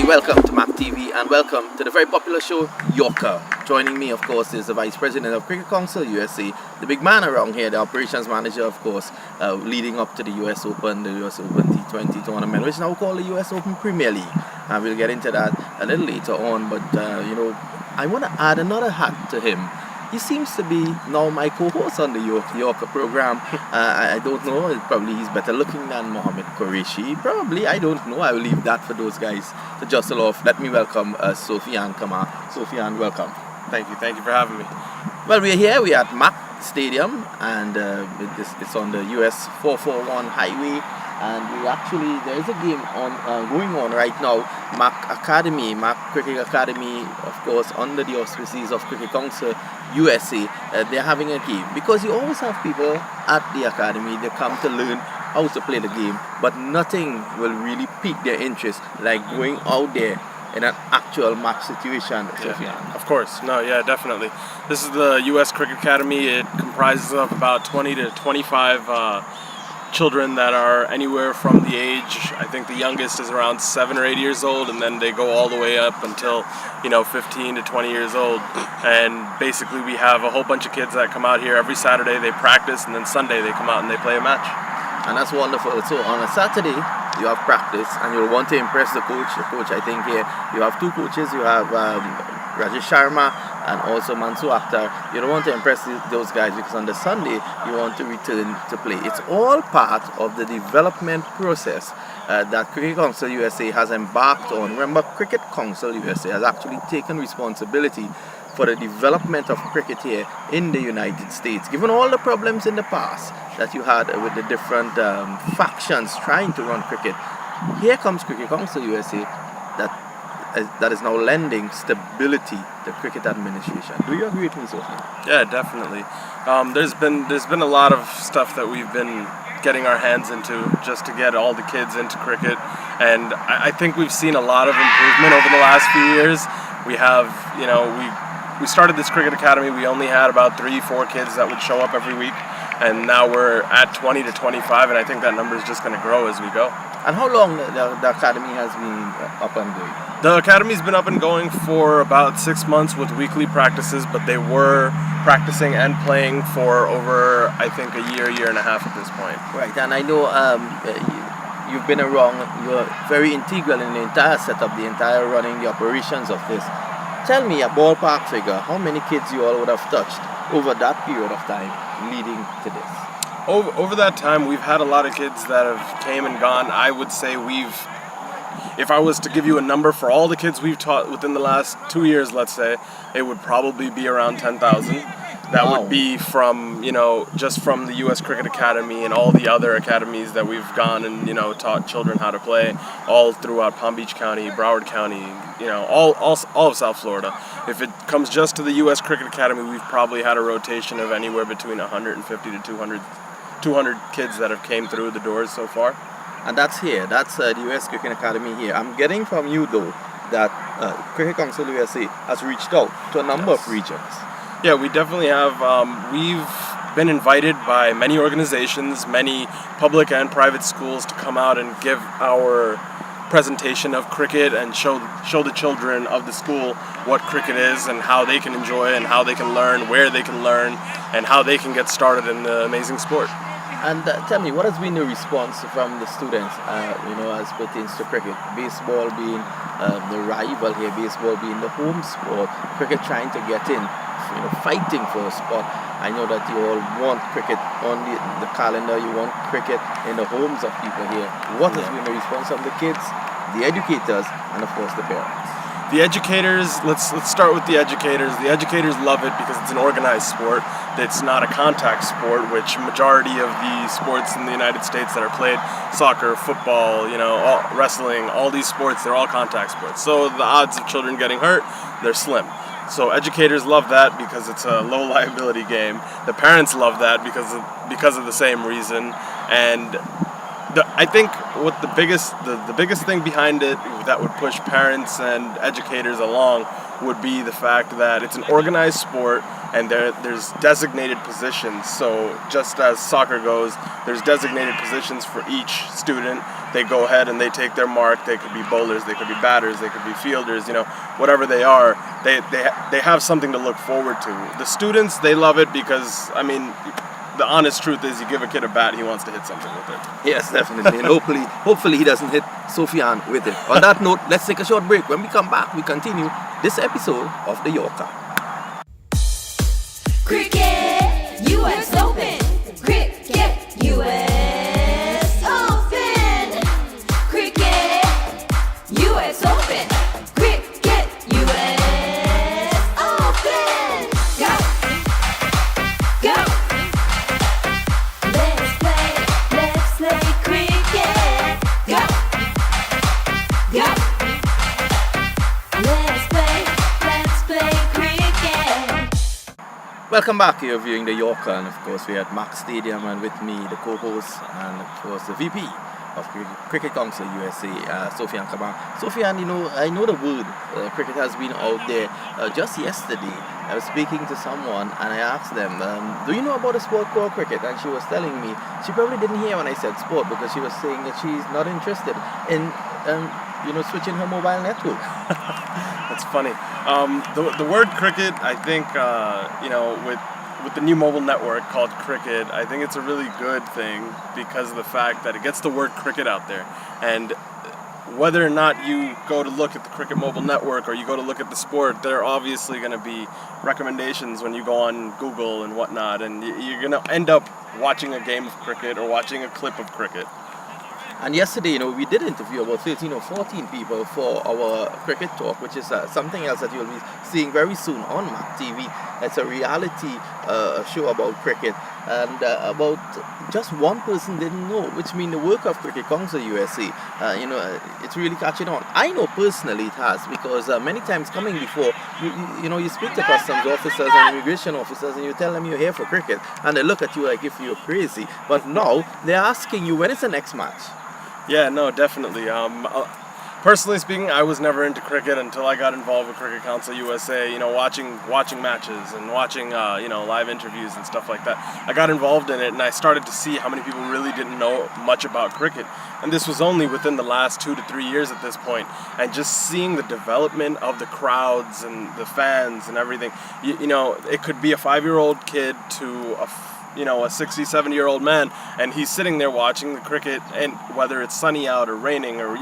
welcome to Mac TV and welcome to the very popular show Yorker. Joining me, of course, is the Vice President of Cricket Council USA, the big man around here, the Operations Manager, of course, leading up to the US Open, the US Open T20 tournament, which is now called the US Open Premier League. And we'll get into that a little later on, but I want to add another hat to him. He seems to be now my co-host on the Yorker program. I don't know, probably he's better looking than Mohammed Qureshi. Probably, I don't know. I will leave that for those guys to jostle off. Let me welcome Sofian. Sofian, welcome. Thank you for having me. Well, we're here, we're at Mac Stadium, and it's on the US 441 highway. And there's a game going on right now. Mac Cricket Academy, of course, under the auspices of Cricket Council USA, they're having a game. Because you always have people at the academy, they come to learn how to play the game, but nothing will really pique their interest like going out there in an actual match situation. Yeah, of course. No, yeah, definitely. This is the US Cricket Academy. It comprises of about 20 to 25 children that are anywhere from the age, I think the youngest is around 7 or 8 years old, and then they go all the way up until 15 to 20 years old. And basically we have a whole bunch of kids that come out here every Saturday. They practice, and then Sunday they come out and they play a match. And that's wonderful. So on a Saturday you have practice, and you'll want to impress the coach. I think here you have two coaches. You have Rajesh Sharma and also Mansoor Akhtar. You don't want to impress those guys because on the Sunday you want to return to play. It's all part of the development process that Cricket Council USA has embarked on. Remember, Cricket Council USA has actually taken responsibility for the development of cricket here in the United States. Given all the problems in the past that you had with the different factions trying to run cricket, here comes Cricket Council USA that is now lending stability to cricket administration. Do you agree with me, Sofian? Yeah, definitely. There's been a lot of stuff that we've been getting our hands into just to get all the kids into cricket, and I think we've seen a lot of improvement over the last few years. We have, we started this cricket academy. We only had about 3-4 kids that would show up every week, and now we're at 20 to 25, and I think that number is just going to grow as we go. And how long the academy has been up and going? The academy's been up and going for about 6 months with weekly practices, but they were practicing and playing for over, I think, a year and a half at this point. Right, and I know you've been around, you're very integral in the entire setup, the entire running, the operations of this. Tell me a ballpark figure, how many kids you all would have touched over that period of time leading to this? Over that time, we've had a lot of kids that have came and gone. I would say if I was to give you a number for all the kids we've taught within the last 2 years, let's say, it would probably be around 10,000. That Wow. would be from, just from the U.S. Cricket Academy and all the other academies that we've gone and, taught children how to play all throughout Palm Beach County, Broward County, all of South Florida. If it comes just to the U.S. Cricket Academy, we've probably had a rotation of anywhere between 150 to 200 kids that have came through the doors so far. And that's here, that's the US Cricket Academy here. I'm getting from you though that Cricket Council USA has reached out to a number of regions. Yeah, we definitely have. We've been invited by many organizations, many public and private schools to come out and give our presentation of cricket and show the children of the school what cricket is and how they can enjoy and how they can learn, where they can learn, and how they can get started in the amazing sport. And tell me, what has been the response from the students, as pertains to cricket? Baseball being the rival here, baseball being the home sport, cricket trying to get in, fighting for a spot. I know that you all want cricket on the calendar, you want cricket in the homes of people here. What has been the response of the kids, the educators, and of course the parents? The educators, let's start with the educators. The educators love it because it's an organized sport. It's not a contact sport, which majority of the sports in the United States that are played, soccer, football, wrestling, all these sports, they're all contact sports. So the odds of children getting hurt, they're slim. So educators love that because it's a low liability game. The parents love that because of the same reason. And I think what the biggest thing behind it that would push parents and educators along would be the fact that it's an organized sport and there's designated positions. So just as soccer goes, there's designated positions for each student. They go ahead and they take their mark. They could be bowlers, they could be batters, they could be fielders, whatever they are. They have something to look forward to. The students, they love it because, the honest truth is, you give a kid a bat, he wants to hit something with it. Yes, definitely. And hopefully he doesn't hit Sofian with it. On that note, let's take a short break. When we come back, we continue this episode of The Yorker. Cricket US Open. Cricket US Open. Cricket US Open. Cricket US Open. Go. Go. Let's play cricket. Go. Go. Let's play cricket. Welcome back. You're viewing The Yorker, and of course we're at Max Stadium, and with me the co-host and of course the VP of Cricket Council USA, Sofian. Sofian, I know the word cricket has been out there. Just yesterday I was speaking to someone and I asked them, do you know about a sport called cricket? And she was telling me she probably didn't hear when I said sport, because she was saying that she's not interested in switching her mobile network. That's funny. The word cricket, I think, with the new mobile network called Cricket, I think it's a really good thing because of the fact that it gets the word cricket out there. And whether or not you go to look at the Cricket mobile network or you go to look at the sport, there are obviously going to be recommendations when you go on Google and whatnot, and you're going to end up watching a game of cricket or watching a clip of cricket. And yesterday, we did interview about 13 or 14 people for our cricket talk, which is something else that you'll be seeing very soon on Mac TV. It's a reality show about cricket, and about just one person didn't know, which means the work of Cricket Council USA, it's really catching on. I know personally it has, because many times coming before, you speak to customs officers and immigration officers and you tell them you're here for cricket, and they look at you like if you're crazy. But now they're asking you, when is the next match? Yeah, no, definitely. Personally speaking, I was never into cricket until I got involved with Cricket Council USA, watching matches and watching, live interviews and stuff like that. I got involved in it and I started to see how many people really didn't know much about cricket. And this was only within the last 2 to 3 years at this point. And just seeing the development of the crowds and the fans and everything, it could be a 5-year-old kid to a 60, 70-year-old man, and he's sitting there watching the cricket, and whether it's sunny out or raining or,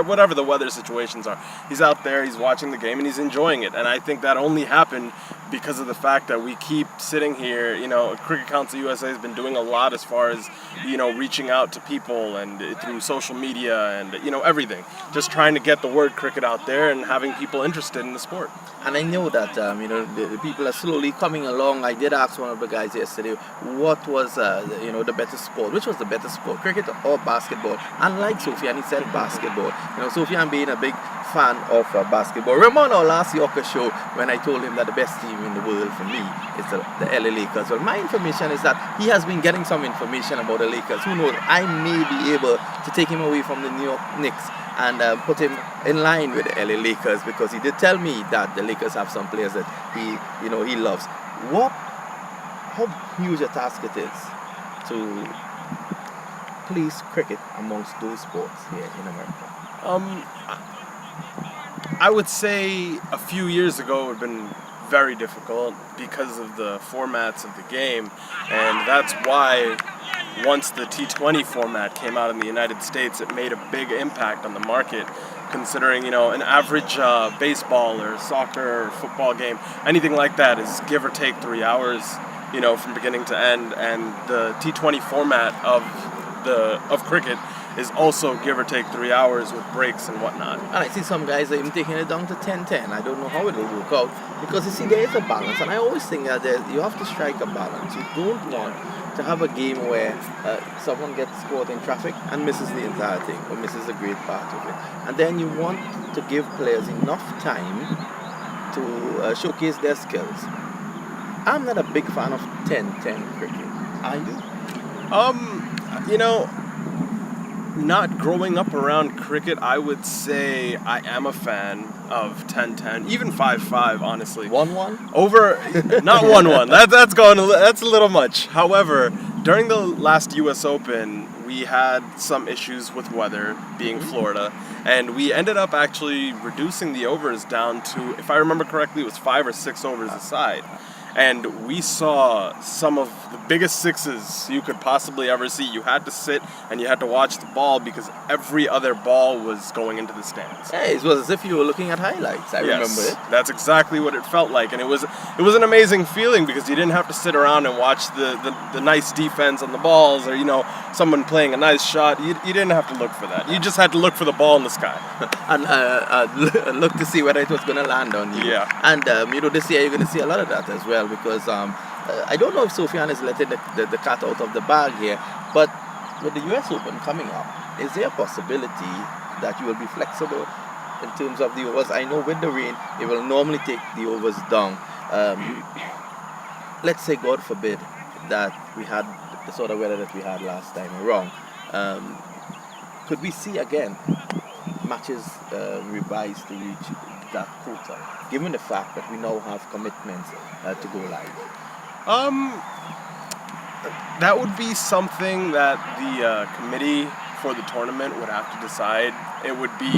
whatever the weather situations are, he's out there, he's watching the game, and he's enjoying it. And I think that only happened because of the fact that we keep sitting here. Cricket Council USA has been doing a lot as far as, reaching out to people and through social media and, everything. Just trying to get the word cricket out there and having people interested in the sport. And I know that, the people are slowly coming along. I did ask one of the guys yesterday, what was, the better sport? Which was the better sport, cricket or basketball? And like Sofian, he said basketball. Sofian being a big fan of basketball. Remember on our last Yorker show when I told him that the best team in the world for me is the LA Lakers? Well, my information is that he has been getting some information about the Lakers. Who knows? I may be able to take him away from the New York Knicks and put him in line with the LA Lakers, because he did tell me that the Lakers have some players that he loves. How huge a task it is to police cricket amongst those sports here in America? I would say a few years ago it would have been very difficult because of the formats of the game, and that's why once the T20 format came out in the United States, it made a big impact on the market, considering, an average baseball or soccer or football game, anything like that is give or take 3 hours, from beginning to end, and the T20 format of cricket is also give or take 3 hours with breaks and whatnot. And I see some guys are even taking it down to 10-10. I don't know how it will work out, because you see there is a balance, and I always think that you have to strike a balance. You don't want to have a game where someone gets caught in traffic and misses the entire thing, or misses a great part of it. And then you want to give players enough time to showcase their skills. I'm not a big fan of 10-10 cricket. Are you? Not growing up around cricket, I would say I am a fan of 10-10, even 5-5, honestly. 1-1. Over, not 1-1. That's a little much. However, during the last U.S. Open, we had some issues with weather, being Florida, and we ended up actually reducing the overs down to, if I remember correctly, it was 5 or 6 overs a side. And we saw some of the biggest sixes you could possibly ever see. You had to sit and you had to watch the ball because every other ball was going into the stands. Hey, it was as if you were looking at highlights. I remember it. That's exactly what it felt like, and it was an amazing feeling because you didn't have to sit around and watch the nice defense on the balls, or someone playing a nice shot. You didn't have to look for that. You just had to look for the ball in the sky and look to see whether it was going to land on you. Yeah. And this year you're going to see a lot of that as well, because I don't know if Sofian is letting the cat out of the bag here, but with the US Open coming up, is there a possibility that you will be flexible in terms of the overs? I know with the rain, it will normally take the overs down. Let's say, God forbid, that we had the sort of weather that we had last time around. Could we see again matches revised to reach that quota, given the fact that we now have commitments to go live? That would be something that the committee for the tournament would have to decide. It would be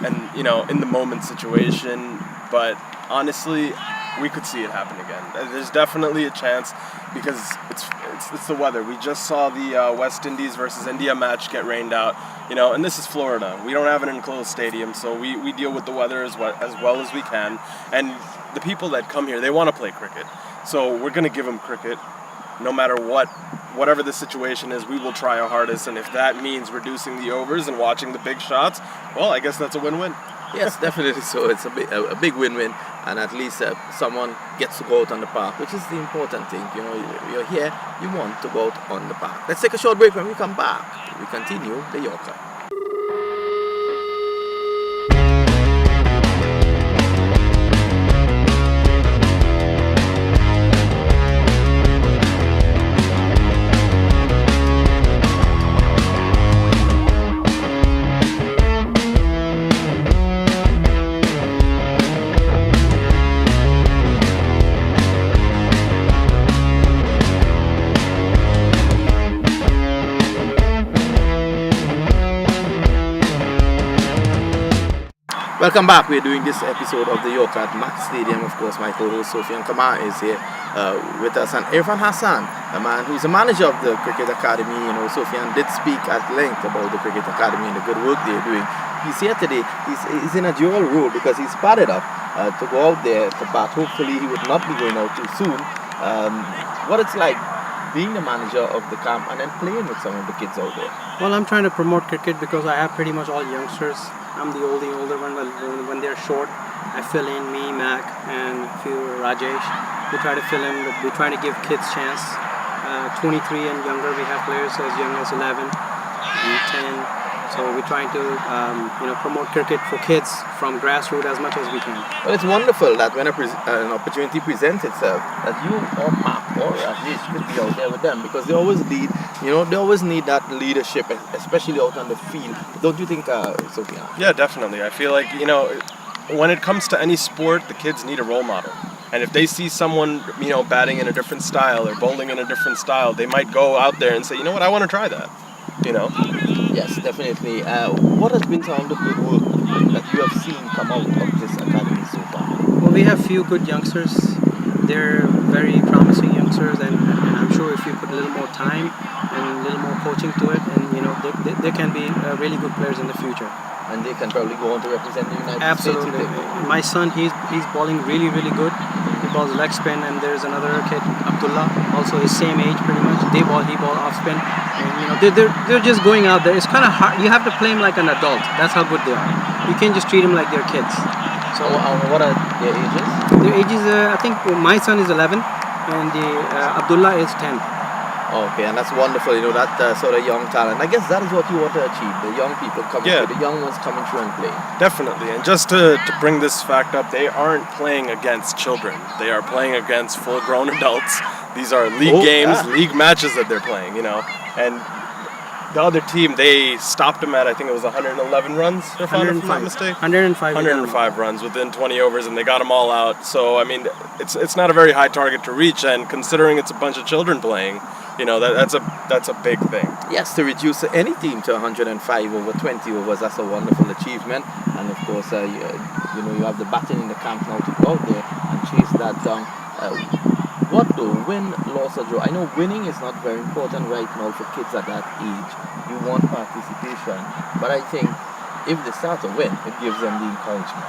in the moment situation, but honestly, we could see it happen again. There's definitely a chance because it's the weather. We just saw the West Indies versus India match get rained out, and this is Florida. We don't have an enclosed stadium, so we deal with the weather as well as we can. And the people that come here, they want to play cricket. So we're going to give them cricket no matter whatever the situation is. We will try our hardest, and if that means reducing the overs and watching the big shots, well, I guess that's a win-win. Yes, definitely. So it's a big win-win, and at least someone gets to go out on the park, which is the important thing. You're here, you want to go out on the park. Let's take a short break. When we come back, we continue the Yorker. Welcome back. We're doing this episode of the Yorker at Max Stadium. Of course, my co-host Sofian is here with us, and Irfan Hassan, a man who's the manager of the Cricket Academy. Sofian did speak at length about the Cricket Academy and the good work they're doing. He's here today. He's in a dual role because he's padded up to go out there to bat. Hopefully, he would not be going out too soon. What it's like being the manager of the camp and then playing with some of the kids out there. Well, I'm trying to promote cricket because I have pretty much all youngsters. I'm the older one. When they're short, I fill in me, Mac, and a few Rajesh. We try to fill in. We try to give kids chance. 23 and younger, we have players as young as 11 and 10. So we're trying to promote cricket for kids from grassroots as much as we can. Well, it's wonderful that when an opportunity presents itself, that you or Mac or Rajesh could be out there with them, because they always need, they always need that leadership, especially out on the field. Don't you think, Sophia? Yeah, definitely. I feel like, when it comes to any sport, the kids need a role model. And if they see someone, batting in a different style or bowling in a different style, they might go out there and say, you know what, I want to try that. Yes, definitely. What has been some of the good work that you have seen come out of this academy so far? Well, we have few good youngsters. They're very promising youngsters, and I'm sure if you put a little more time and a little more coaching to it, and they can be really good players in the future. And they can probably go on to represent the United Absolutely. States. Absolutely. My son, he's bowling really, really good. He bowls leg spin, and there's another kid, Abdullah, also his same age pretty much. He ball off spin, and they're just going out there. It's kind of hard. You have to play them like an adult. That's how good they are. You can't just treat them like they're kids. So what are their ages? Their ages, I think my son is 11, and Abdullah is 10. Okay, and that's wonderful, that sort of young talent. I guess that is what you want to achieve, the young people coming through, the young ones coming through and playing. Definitely, and just to bring this fact up, they aren't playing against children. They are playing against full-grown adults. These are league games, league matches that they're playing, and the other team, they stopped them at, I think it was 111 runs, if I'm not mistaken. 105. 105 runs within 20 overs, and they got them all out. So, I mean, it's not a very high target to reach, and considering it's a bunch of children playing, you know, that's a big thing. Yes, to reduce any team to 105 over 20 overs, that's a wonderful achievement. And of course, you know, you have the baton in the camp now to go out there and chase that down. What though, win, loss or draw? I know winning is not very important right now for kids at that age. You want participation, but I think if they start to win, it gives them the encouragement.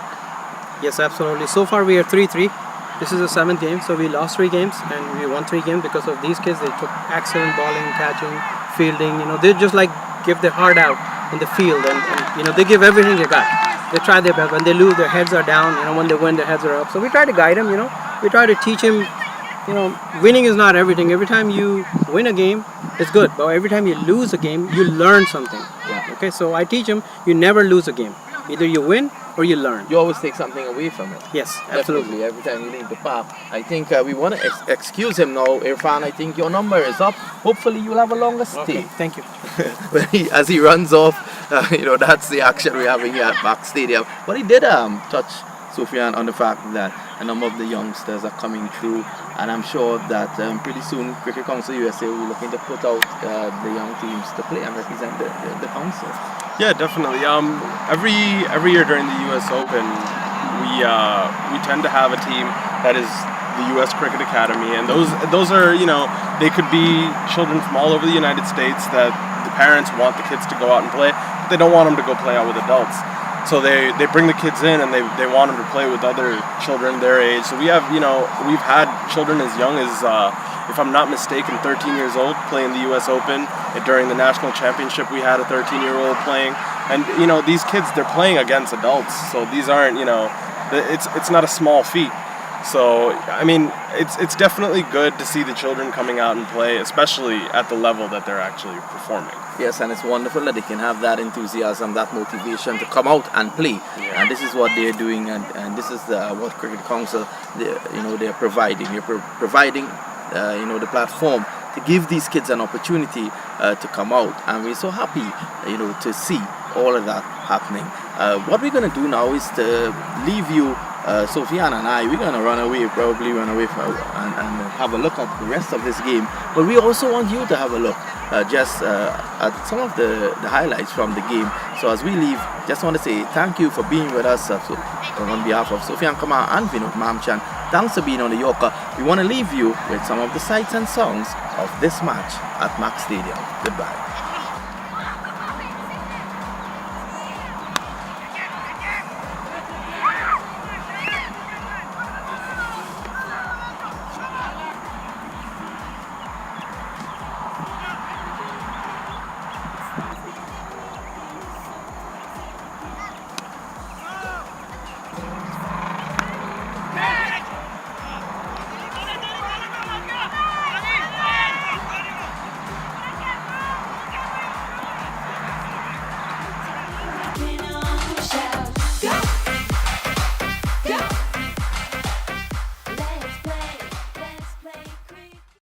Yes, absolutely. So far we are 3-3. This is the 7th game, so we lost 3 games and we won 3 games because of these kids. They took excellent bowling, catching, fielding. You know, they just like give their heart out in the field, and you know, they give everything they got. They try their best. When they lose, their heads are down. You know, when they win, their heads are up. So we try to guide them. You know, we try to teach him. You know, winning is not everything. Every time you win a game, it's good. But every time you lose a game, you learn something. Yeah. Okay, so I teach him, you never lose a game. Either you win or you learn. You always take something away from it. Yes, absolutely. Definitely, every time you leave the park. I think we want to excuse him now. Irfan, I think your number is up. Hopefully you'll have a longer stay. Okay, thank you. As he runs off, you know, that's the action we're having here at Mac Stadium. But he did touch Sofian on the fact that a number of the youngsters are coming through, and I'm sure that pretty soon Cricket Council USA will be looking to put out the young teams to play and represent the council. Yeah, definitely. Every year during the U.S. Open, we tend to have a team that is the U.S. Cricket Academy, and those are, you know, they could be children from all over the United States that the parents want the kids to go out and play, but they don't want them to go play out with adults. So they bring the kids in and they want them to play with other children their age. So we have, you know, we've had children as young as, if I'm not mistaken, 13 years old playing the U.S. Open. During the national championship, we had a 13-year-old playing. And, you know, these kids, they're playing against adults. So these aren't, you know, it's not a small feat. So, I mean, it's definitely good to see the children coming out and play, especially at the level that they're actually performing. Yes, and it's wonderful that they can have that enthusiasm, that motivation to come out and play. Yeah. And this is what they're doing, and this is what Cricket Council, they're providing. You're providing, you know, the platform to give these kids an opportunity to come out, and we're so happy, you know, to see all of that happening. What we're going to do now is to leave you, Sofian and I, we're going to probably run away and have a look at the rest of this game. But we also want you to have a look just at some of the highlights from the game. So as we leave, just want to say thank you for being with us on behalf of Sofian Kumar and Vinod Mamchan. Thanks for being on the Yorker. We want to leave you with some of the sights and sounds of this match at Mac Stadium. Goodbye.